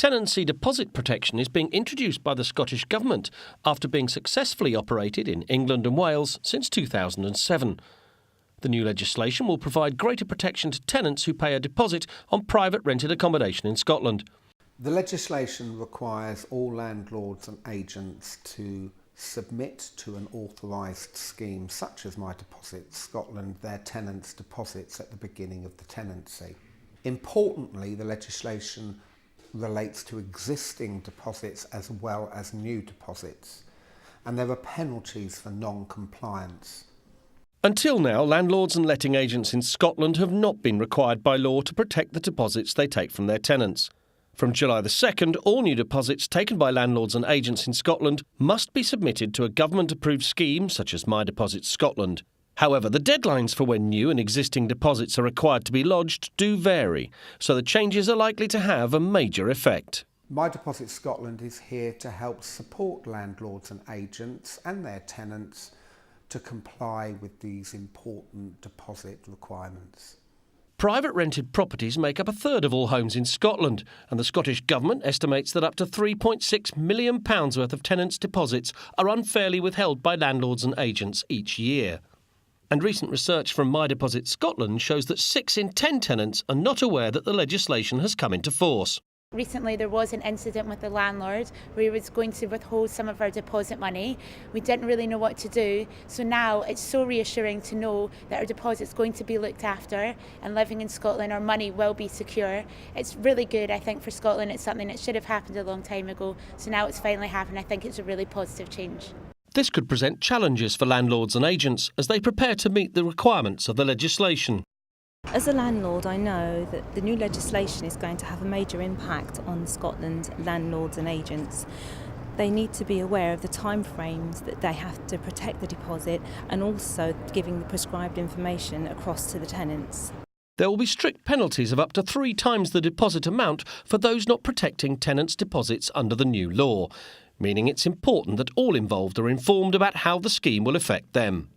Tenancy Deposit Protection is being introduced by the Scottish Government after being successfully operated in England and Wales since 2007. The new legislation will provide greater protection to tenants who pay a deposit on private rented accommodation in Scotland. The legislation requires all landlords and agents to submit to an authorised scheme such as My Deposit Scotland their tenants' deposits at the beginning of the tenancy. Importantly, the legislation relates to existing deposits as well as new deposits, and there are penalties for non-compliance. Until now, landlords and letting agents in Scotland have not been required by law to protect the deposits they take from their tenants. From July the 2nd, all new deposits taken by landlords and agents in Scotland must be submitted to a government-approved scheme such as My Deposit Scotland. However, the deadlines for when new and existing deposits are required to be lodged do vary, so the changes are likely to have a major effect. My Deposit Scotland is here to help support landlords and agents and their tenants to comply with these important deposit requirements. Private rented properties make up a third of all homes in Scotland, and the Scottish Government estimates that up to £3.6 million worth of tenants' deposits are unfairly withheld by landlords and agents each year. And recent research from My Deposit Scotland shows that 6 in 10 tenants are not aware that the legislation has come into force. Recently there was an incident with the landlord where he was going to withhold some of our deposit money. We didn't really know what to do, so now it's so reassuring to know that our deposit's going to be looked after, and living in Scotland our money will be secure. It's really good, I think, for Scotland. It's something that should have happened a long time ago, so now it's finally happened. I think it's a really positive change. This could present challenges for landlords and agents as they prepare to meet the requirements of the legislation. As a landlord, I know that the new legislation is going to have a major impact on Scotland landlords and agents. They need to be aware of the timeframes that they have to protect the deposit, and also giving the prescribed information across to the tenants. There will be strict penalties of up to 3 times the deposit amount for those not protecting tenants' deposits under the new law, meaning it's important that all involved are informed about how the scheme will affect them.